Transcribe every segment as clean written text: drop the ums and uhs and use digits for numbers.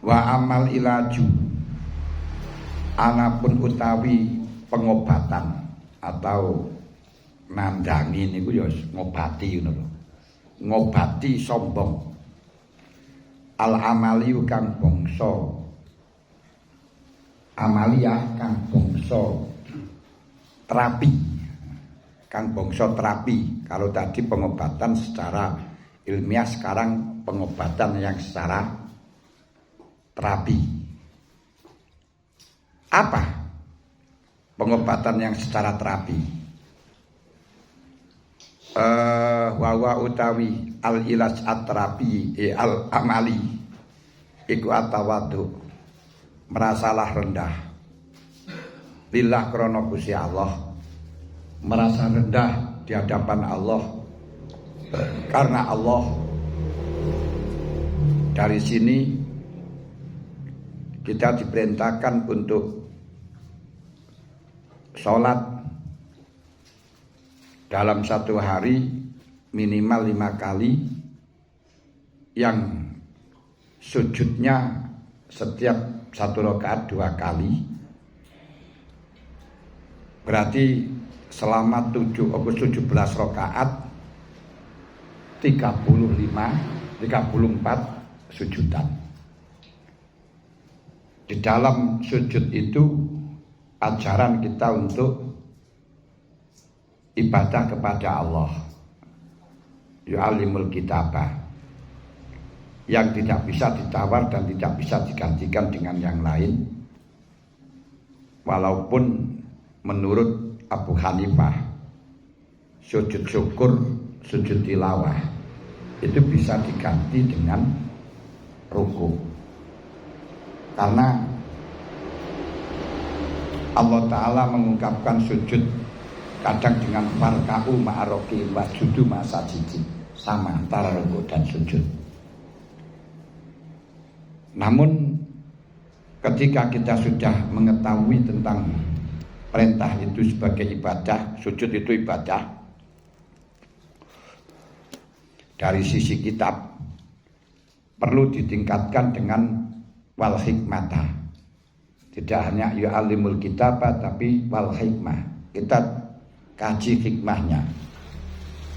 Wa amal ilaju, anapun utawi pengobatan atau nandangi niku ya ngobati ngono lho. Ngobati sombong. Al amaliu kang bangsa amalia kang bangsa terapi. Kang bangsa terapi. Kalau tadi pengobatan secara ilmiah, sekarang pengobatan yang secara terapi. Apa pengobatan yang secara terapi? Wawa utawi al ilaj at-terapi al amali iku atawadu, merasalah rendah lillah krana Gusti Allah, merasa rendah di hadapan Allah karena Allah. Dari sini kita diperintahkan untuk sholat dalam satu hari minimal 5 kali, yang sujudnya setiap satu rakaat 2 kali. Berarti selama 17 rakaat 34 sujudan. Di dalam sujud itu ajaran kita untuk ibadah kepada Allah, yu'allimul kitabah, yang tidak bisa ditawar dan tidak bisa digantikan dengan yang lain. Walaupun menurut Abu Hanifah sujud syukur, sujud tilawah itu bisa diganti dengan ruku, karena Allah Ta'ala mengungkapkan sujud kadang dengan farka'u ma'aroki wasjudu ma'asajidi, sama antara ruku dan sujud. Namun ketika kita sudah mengetahui tentang perintah itu sebagai ibadah, sujud itu ibadah, dari sisi kitab perlu ditingkatkan dengan wal hikmata. Tidak hanya yu'allimul kitabah, tapi wal hikmah. Kita kaji hikmahnya.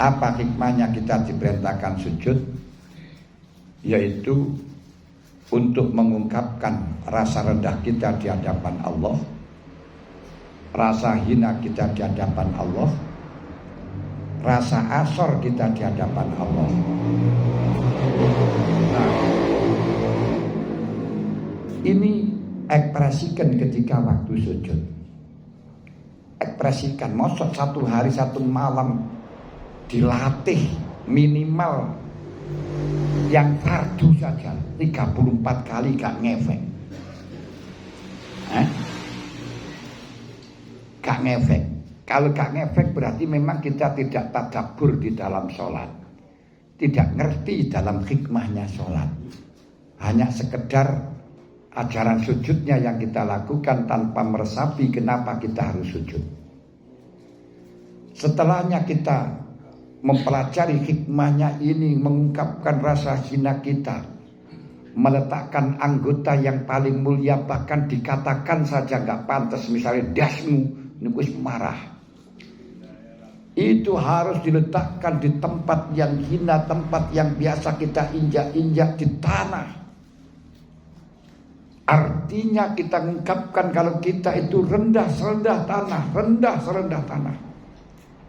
Apa hikmahnya kita diperintahkan sujud? Yaitu untuk mengungkapkan rasa rendah kita di hadapan Allah, rasa hina kita di hadapan Allah, rasa asor kita di hadapan Allah. Nah, ini ekspresikan ketika waktu sujud. Ekspresikan, mosok satu hari satu malam dilatih minimal yang fardu saja 34 kali gak ngefek. Gak ngefek. Kalau gak ngefek berarti memang kita tidak tadabbur di dalam sholat, tidak ngerti dalam hikmahnya sholat. Hanya sekedar ajaran sujudnya yang kita lakukan tanpa meresapi kenapa kita harus sujud. Setelahnya kita mempelajari hikmahnya ini, mengungkapkan rasa hina kita, meletakkan anggota yang paling mulia, bahkan dikatakan saja gak pantas, misalnya dasmu, ini marah. Itu harus diletakkan di tempat yang hina, tempat yang biasa kita injak-injak di tanah. Artinya kita mengungkapkan kalau kita itu rendah serendah tanah, rendah serendah tanah.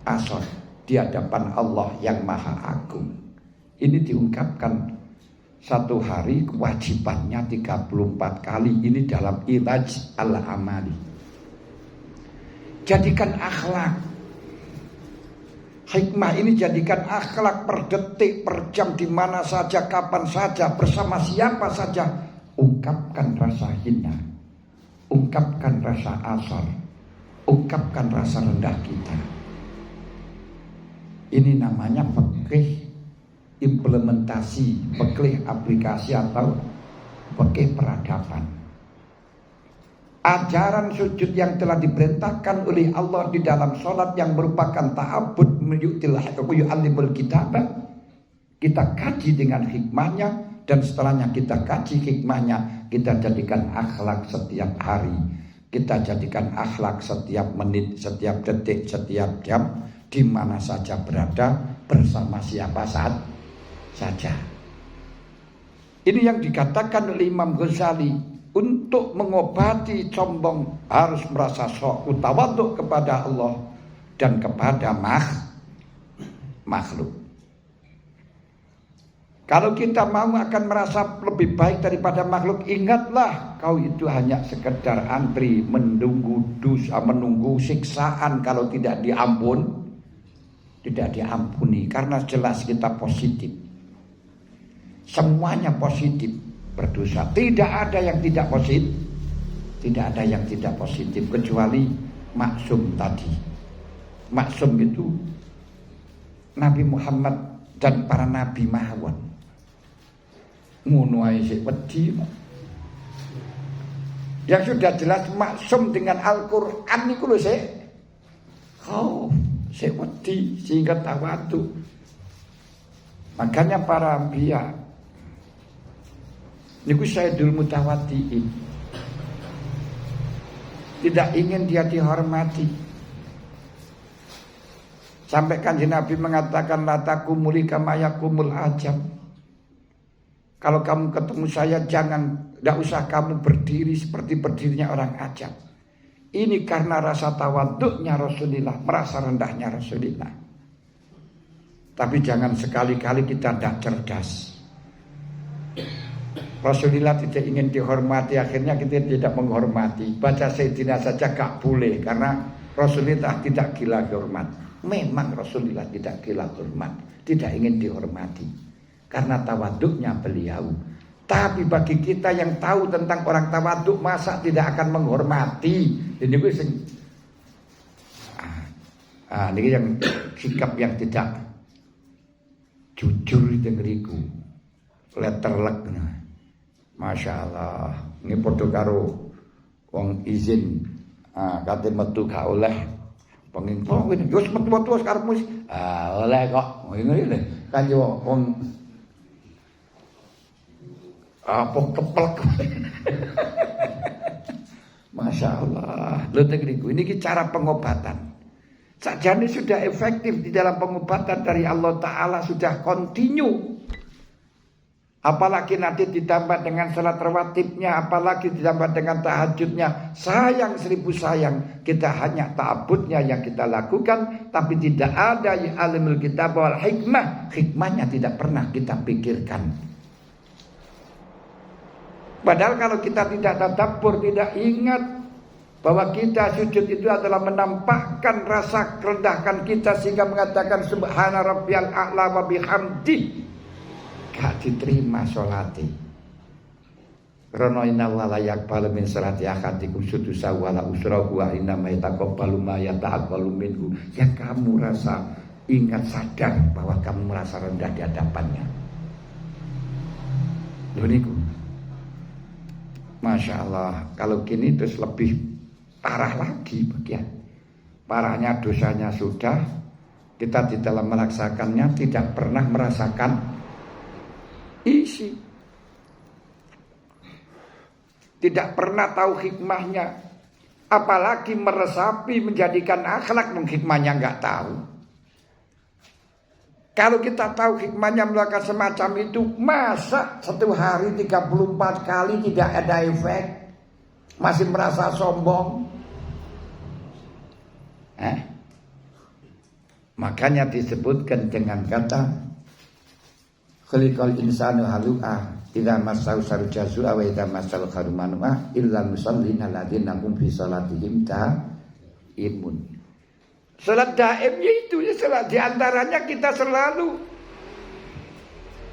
Asal di hadapan Allah yang Maha Agung. Ini diungkapkan satu hari, kewajibannya 34 kali. Ini dalam ilaj al-amali. Jadikan akhlak. Hikmah ini jadikan akhlak per detik, per jam, di mana saja, kapan saja, bersama siapa saja. Ungkapkan rasa hina, ungkapkan rasa asar, ungkapkan rasa rendah kita. Ini namanya fikih implementasi, fikih aplikasi atau fikih peradaban. Ajaran sujud yang telah diperintahkan oleh Allah di dalam sholat yang merupakan ta'abud yu'allimul kitabah, kita kaji dengan hikmahnya. Dan setelahnya kita kaji hikmahnya, kita jadikan akhlak setiap hari. Kita jadikan akhlak setiap menit, setiap detik, setiap jam, di mana saja berada, bersama siapa saja. Ini yang dikatakan oleh Imam Ghazali, untuk mengobati sombong harus merasa sok tawadhu kepada Allah dan kepada makhluk. Kalau kita mau akan merasa lebih baik daripada makhluk, ingatlah kau itu hanya sekedar antri menunggu siksaan kalau tidak diampuni, karena jelas kita positif. Semuanya positif berdosa. Tidak ada yang tidak positif. Tidak ada yang tidak positif kecuali maksum tadi. Maksum itu Nabi Muhammad dan para nabi mawon. Ngono ae sik wedi. Yang sudah jelas maksum dengan Al-Qur'an niku lho sik. Sik wedi sehingga tawadhu. Makanya para anbiya niku Sayyidul Mutawaddiin, tidak ingin dia dihormati. Sampai Kanjeng Nabi mengatakan la takumuli kama yakumul ajam. Kalau kamu ketemu saya tidak usah kamu berdiri seperti berdirinya orang ajam. Ini karena rasa tawaduknya Rasulullah, merasa rendahnya Rasulullah. Tapi jangan sekali-kali kita tidak cerdas. Rasulullah tidak ingin dihormati, akhirnya kita tidak menghormati. Baca Sayyidina saja gak boleh, karena Rasulullah tidak gila hormat. Memang Rasulullah tidak gila hormat, tidak ingin dihormati karena tawaduknya beliau. Tapi bagi kita yang tahu tentang orang tawaduk, masa tidak akan menghormati? Ini yang sikap yang tidak jujur itu ngeriku. Letterlek. Masya Allah, ini podo karo wong izin kate metu gak oleh pengin ngene yo metu karepmu oleh kok ngene kan yo wong apa keplek. Masya Allah, lho tegriku ini cara pengobatan. Sakjane sudah efektif di dalam pengobatan dari Allah Ta'ala, sudah kontinu. Apalagi nanti ditambah dengan salat rawatibnya, apalagi ditambah dengan tahajudnya. Sayang 1000 sayang, kita hanya ta'abudnya yang kita lakukan, tapi tidak ada alimul kitab wal hikmah. Hikmahnya tidak pernah kita pikirkan. Padahal kalau kita tidak tadabbur, tidak ingat bahwa kita sujud itu adalah menampakkan rasa rendahkan kita, sehingga mengatakan subhana rabbiyal a'la wa bihamdi, gak diterima sholati. Karena inna la yaqbalu min sholati ahadikum sudusa wala usrahu wa inna ma yataqabbalu ma yata'aqbalu minhu. Yang kamu rasa ingat, sadar bahwa kamu merasa rendah di hadapannya. Luniku, Masya Allah, kalau gini terus lebih parah lagi bagian. Parahnya dosanya sudah, kita di dalam melaksanakannya tidak pernah merasakan isi, tidak pernah tahu hikmahnya, apalagi meresapi menjadikan akhlak. Hikmahnya nggak tahu. Kalau kita tahu hikmahnya melakukan semacam itu, masa 1 hari 34 kali tidak ada efek, masih merasa sombong? Makanya disebutkan dengan kata khuliqal insanu halu'a idza massahu syarru jazua wa idza massal khairu manua illa musallina alladzina hum fi salatihim daimun. Salat daimnya itu ya, salat diantaranya kita selalu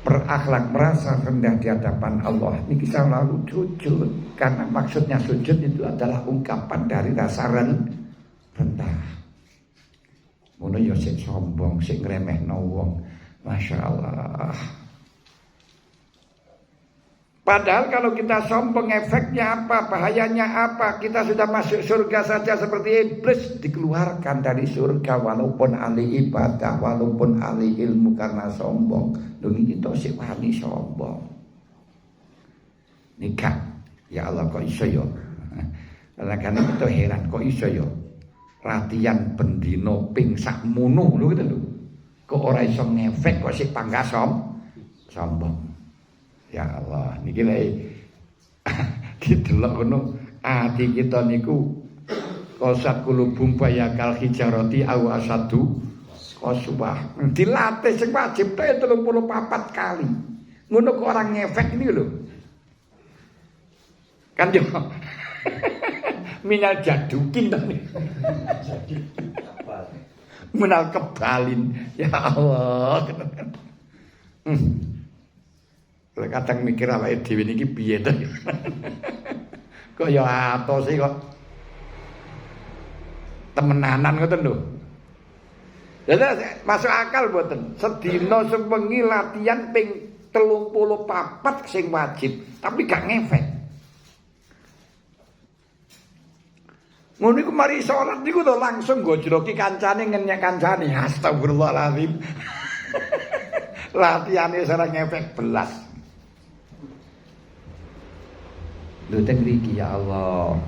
berakhlak, merasa rendah di hadapan Allah. Ini kita selalu sujud, karena maksudnya sujud itu adalah ungkapan dari rasa rendah. Ngono yo sik sombong, sik ngremehno wong. Masya Allah. Padahal kalau kita sombong, efeknya apa? Bahayanya apa? Kita sudah masuk surga saja seperti iblis, dikeluarkan dari surga walaupun ahli ibadah, walaupun ahli ilmu, karena sombong. Demi kita sih wani sombong. Nikah Ya Allah kok iso ya. Kadang-kadang kita heran kok iso ya. Latihan bendino ping sakmono lho gitu lho. Kok ora iso ngefek kok sik pangkas sombong. Ya Allah, niki lek didelok ngono ati kita niku qasat kulubum bayakal hijarati aw asadu qaswah. Dilatih sing wajib 34 kali. Ngono kok orang ngefek ini lho. Kan yo minal jadukin to. Minal kebalin. Ya Allah. Kadang mikir awake dhewe niki piye to. Kok ya atose kok temenanan ngoten lho. Jadi masuk akal mboten. Sedina sewengi latihan ping 34 sing wajib, tapi gak ngefek. Ngono iku mari salat niku to langsung gojroki kancane ngenyek kancane. Astagfirullahalazim. Latihane ora ngefek belas. Lho teng mriki ya Allah.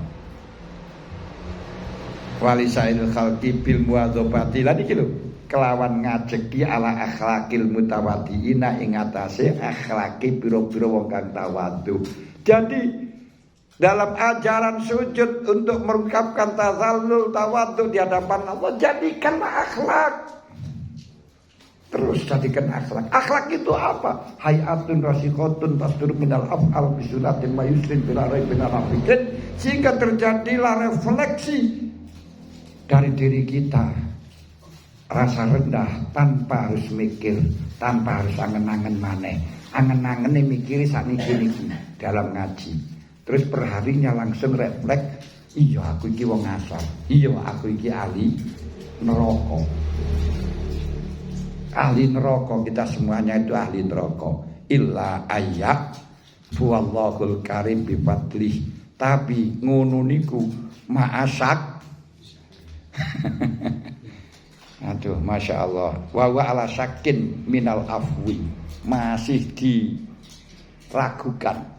Walisailul khalqi bil muwadzabati lan iki lho kelawan ngajeki ala akhlakil mutawaddiina ing atase akhlaki pira-pira wong kang tawadhu. Jadi dalam ajaran sujud untuk mengungkapkan tazallul tawadhu di hadapan Allah, jadikanlah akhlak. Terus jadikan akhlak. Akhlak itu apa? Hayatun rasikotun tasdur minal af'al bisunatin mayusrin bila raibin alafikin. Sehingga terjadilah refleksi dari diri kita. Rasa rendah tanpa harus mikir, tanpa harus angen-angen maneh. Angen-angennya mikiri sakniki-niki dalam ngaji. Terus perharinya langsung refleks, iya aku iki wong asal, iya aku iki ahli neraka. Ahli neraka, kita semuanya itu ahli neraka. Illa ayyak fuwallahul karim bifadlih. Tapi ngono niku ma'asak. Aduh, Masya Allah. Wa ala syakin minal afwi. Masih diragukan.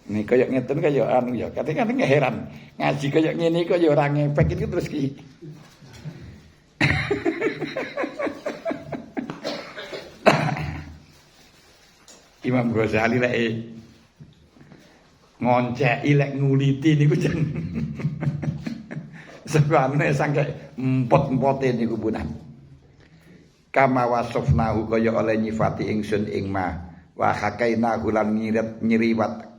Ini kayak ngeten kayak anu ya, kadang-kadang heran ngaji kayak ngene kok ya ora ngepek itu terus ki. Imam Ghazali lek ngonceki lek nguliti niku jen. Sebabane sangke empot-empote niku punan. Kama wasofnahu kaya oleh nyifati ingsun ing ma wa hakaina hulan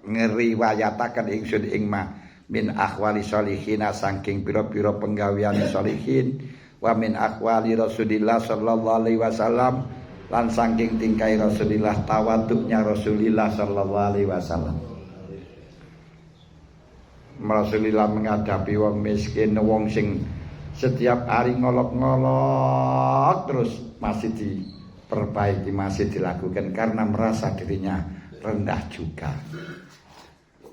ngeriwayataken ingsun ing ma min akhwali solihina saking pira-pira penggawean solihin wa min akhwali Rasulillah sallallahu alaihi wasallam lan saking tingkai Rasulillah tawaduknya Rasulillah sallallahu alaihi wasallam. Rasulillah menghadapi wong miskin, wong sing setiap hari ngolok-ngolok terus masih diperbaiki, masih dilakukan karena merasa dirinya rendah juga.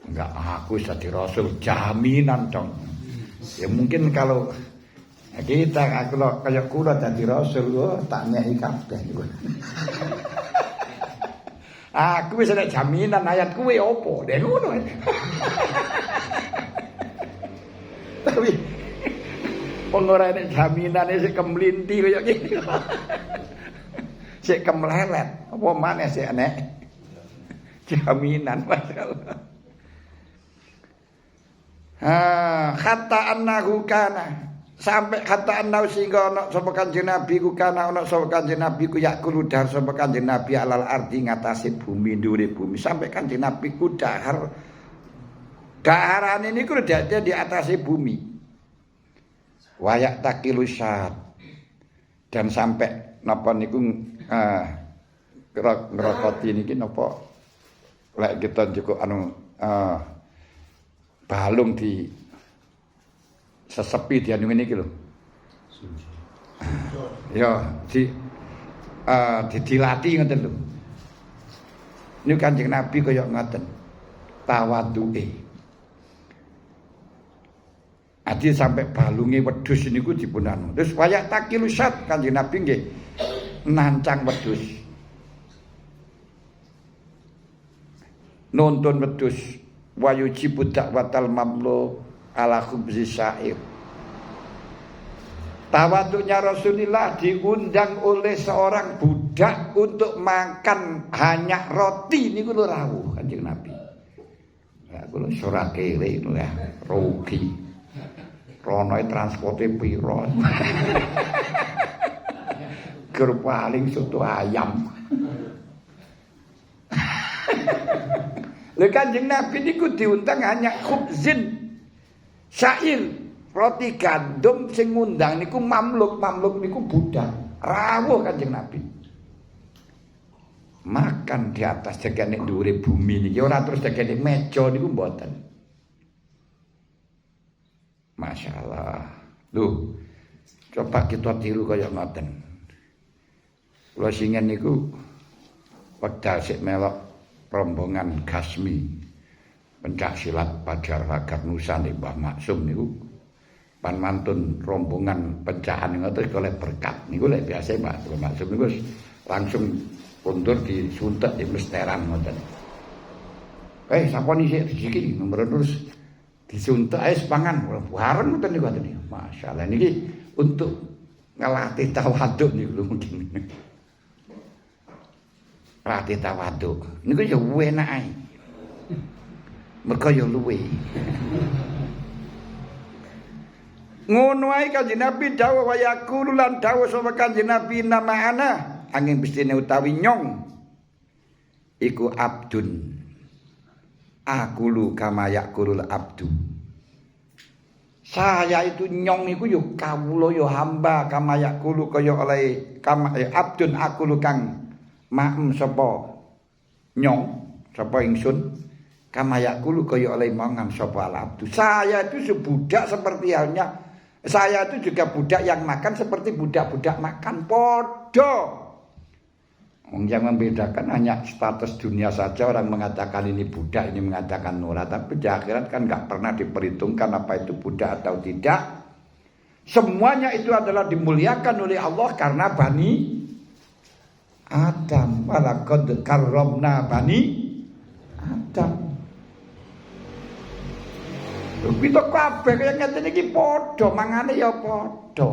Enggak, aku jadi Rasul jaminan dong. Ya mungkin kalau kita kayak kula jadi Rasul, tak nyai kabeh. Aku wis ana jaminan ayat kuwi opo? Dene ngono. Tapi ora ana jaminane sik kemlinti kaya ngene. Sik kemlelet, apa maneh sik enek jaminan masyaallah. Kata annahu kana sampai kata annahu sehingga ana sapa Kanjeng Nabi ku kana ana sapa Kanjeng Nabi ku yakulu dahar sapa Kanjeng Nabi alal ardi ngatasi bumi ndure bumi sampai Kanjeng Nabi ku dahar daharane niku dadi di atase bumi wayak takilu syad dan sampai napa niku ngrokoti niki napa lek kita cukup anu balung di sesepi di anu iki lho. Ya, dilatih ngoten lho. Niku Kanjeng Nabi kaya ngoten. Tawadhuke. Adi sampai balunge wedhus niku dipun anu. Terus wayak takilu syat Kanjeng Nabi nggih nancang wedhus. nuntun wedhus wa yujibu da'watal mamlu ala khubzi sa'ir. Tawaduknya Rasulullah diundang oleh seorang budak untuk makan hanya roti niku lho rawuh Kanjeng Nabi. Ya kula ora kere ya rugi. Ronoe transporte piro. Ger paling soto ayam. Lha Kanjeng Nabi niku diundang hanya khubzin syair. Roti gandum sing ngundang niku mamluk niku budak. Rawuh Kanjeng Nabi. Makan di atas jagane dhuwure bumi niki ora terus jagane meja niku mboten. Masyaallah. Loh, coba kita tiru kaya ngoten. Kula singen niku wekdal sik melok rombongan Gasmi pencak silat Pajar Ragat Nusa ning Mbah Maksum niku pan mantun rombongan pecahan ngoten oleh berkat niku lek biasa Mbah Maksum niku langsung pundur disuntek di mesteran ngoten. Sapa niki iki nomor terus disuntek pangan bareng ngoten niku ngoten. Masyaallah niki untuk ngelatih tawaduk niku lho mungkin. Latih tawaduk niku ya enak ae. Mergo ya luwe. Ngono ae Kanjeng Nabi dawuh wa yaqulu lan dawuh sapa Kanjeng Nabi nama ana angin bestine utawi nyong iku abdun akulu kama yakulul abdu. Saya itu nyong iku yo kawula yo hamba kama yakulu kaya oleh kama abdun akulu kang maem sapa nyong sapa ingsun kama yakulu kaya oleh mangan sapa abdu. Saya itu sebudak seperti halnya saya itu juga budak yang makan seperti budak-budak makan podo. Yang membedakan hanya status dunia saja, orang mengatakan ini budak, ini mengatakan nurah. Tapi di akhirat kan gak pernah diperhitungkan apa itu budak atau tidak. Semuanya itu adalah dimuliakan oleh Allah karena Bani Adam. Walaqad karramna Bani Adam. Kita kabeh kaya ngeten iki padha mangane ya padha.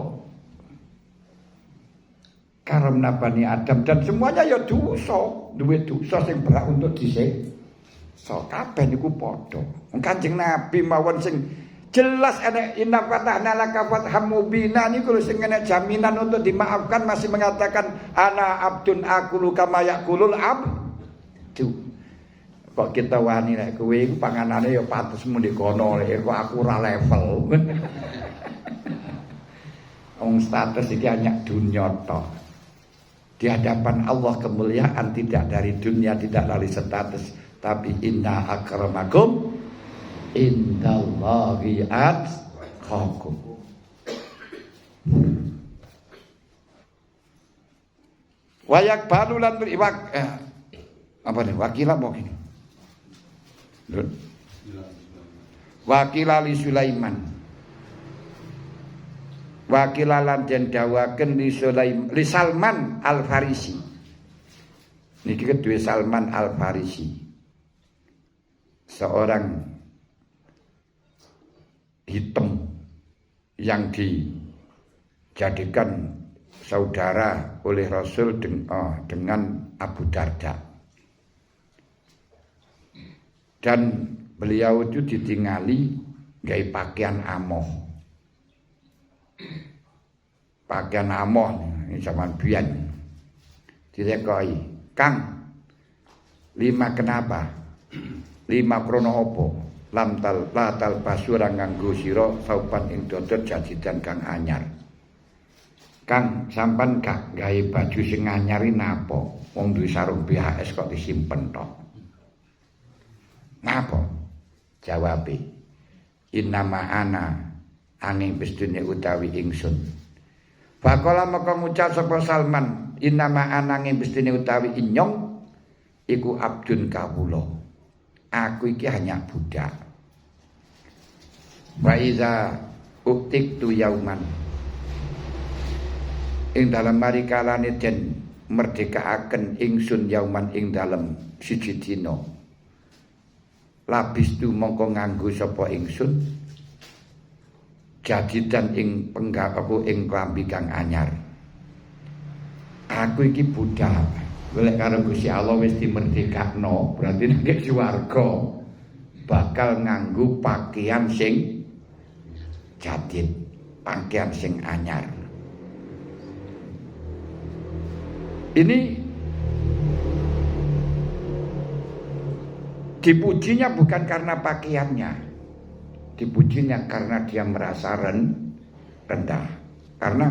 Karena Bani Adam dan semuanya ya dosa, duwe dosa sing berat untuk disiksa. Kabeh niku padha. Kanjeng Nabi mawon sing jelas ana inna fatahna laka fatham mubina niku lho sing ana jaminan untuk dimaafkan masih mengatakan ana abdun aqulu kama yaqulul abdu. Kok kita wani nek kowe iku panganane ya patesmu ndek kono lek kok aku ora level. Wong status iki hanya dunya tok. Di hadapan Allah kemuliaan tidak dari dunia, tidak dari status, tapi inna akramakum indallahi atqakum. Wayak balulan beriwak apa nih wakila mau gini. Wakilali Sulaiman wakilalan den dawaken li Salman Al-Farisi niki kedue Salman Al-Farisi seorang hitam yang dijadikan saudara oleh Rasul dengan Abu Darda. Dan beliau itu ditinggali gawe pakaian amoh. Pakaian amoh ini zaman biyen. Direkoi, "Kang, 5 kenapa? 5 krono apa? Lam tal basura nganggo sira saupan ing dodot jajidan kang anyar." Kang, sampan gak gawe baju sing anyari napa? Wong duwe sarung BHS kok disimpen tok. Napa? Jawabe, innama ana angin pestune utawi ingsun. Faqala maka ngucap sapa Salman, innama ana angin pestune utawi inyong iku abdun kawula. Aku iki hanya budak. Wa iza uktiktu yauman. Ing dalem mari kalane den merdekaaken ingsun yauman ing dalem siji dina. labistu mongko nganggo sapa ingsun jadidan ing penggaweku ing klambi kang anyar. Aku iki budal golek karo Gusti Allah wis dimerdekakno, berarti nek swarga bakal nganggo pakaian sing jadid, pakaian sing anyar. Ini dipujinya bukan karena pakaiannya, dipujinya karena dia merasa rendah. Karena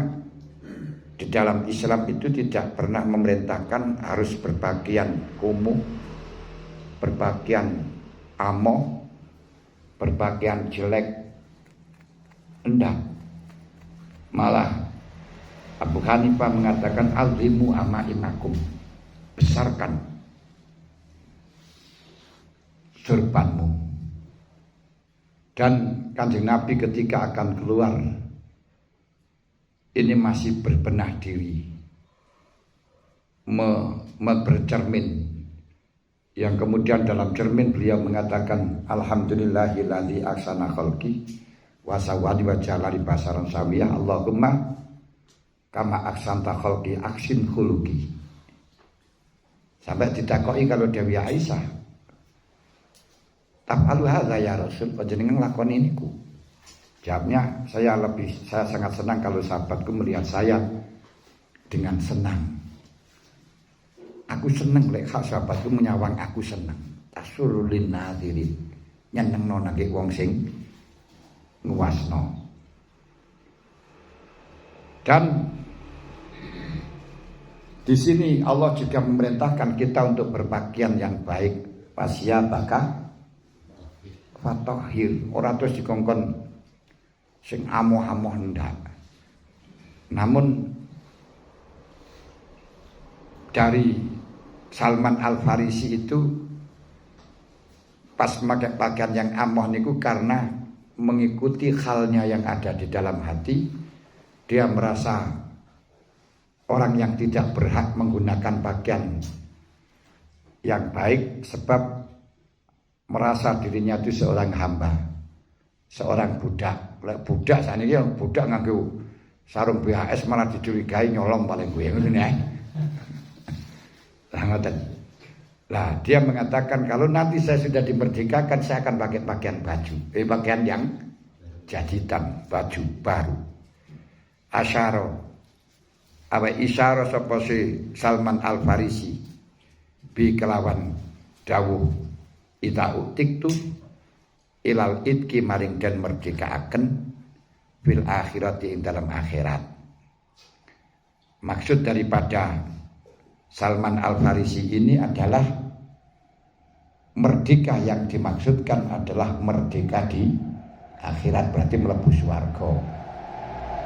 di dalam Islam itu tidak pernah memerintahkan harus berpakaian kumuh, berpakaian amoh, berpakaian jelek, enggak. Malah Abu Hanifah mengatakan alzimu amaimakum, besarkan surbanmu. Dan Kanjeng Nabi ketika akan keluar ini masih berbenah diri, bercermin, yang kemudian dalam cermin beliau mengatakan alhamdulillahilladzi ahsana khalqi wa sawwani wa jalali basaran sawiyah, Allahumma kama ahsanta khalqi aksin khuluqi. Sampai ditakoki kalau Dewi Aisyah, taf'alu hadza ya Rasul, panjenengan lakoni niku. Jawabnya, saya sangat senang kalau sahabatku melihat saya dengan senang. Aku senang lek sahabatku menyawang aku senang. Tasurulin nadirin, nyenengno nang wong sing nguwasno. Dan di sini Allah juga memerintahkan kita untuk berpakaian yang baik. Pasya baka fatahir, ora terus dikongkon sing amoh-amoh ndak. Namun dari Salman Al-Farisi itu pas memakai pakaian yang amoh niku karena mengikuti halnya yang ada di dalam hati. Dia merasa orang yang tidak berhak menggunakan pakaian yang baik sebab merasa dirinya itu seorang hamba, seorang budak. Budak saniki ya budak nganggo sarung BHS malah dicurigai nyolong paling gue ngono ya. Lah ngoten. Lah dia mengatakan kalau nanti saya sudah dimerdekakan saya akan pakai pakaian pakaian yang jadidan, baju baru. Asyara awa isyara sapa si Salman Al-Farisi bi kelawan dawuh ita utiktu ilal idki maring dan merdekaaken fil akhirati ing dalam akhirat. Maksud daripada Salman Al-Farisi ini adalah merdeka, yang dimaksudkan adalah merdeka di akhirat, berarti mlebu swarga.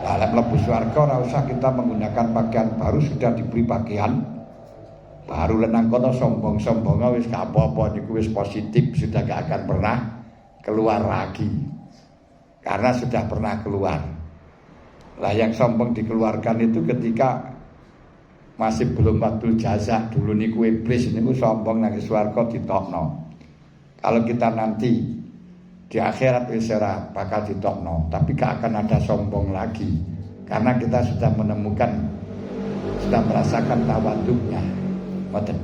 Lah mlebu swarga ora usah kita menggunakan pakaian baru, sudah diberi pakaian baru lenang kono sombong-sombonga wis gak apa-apa niku wis positif, sudah gak akan pernah keluar lagi karena sudah pernah keluar. Lah yang sombong dikeluarkan itu ketika masih belum waktu jaza, dulu niku iblis niku sombong nang swarga ditokno. Kalau kita nanti di akhirat wis ora bakal ditokno, tapi gak akan ada sombong lagi karena kita sudah menemukan, sudah merasakan tawaduknya. Ngoten.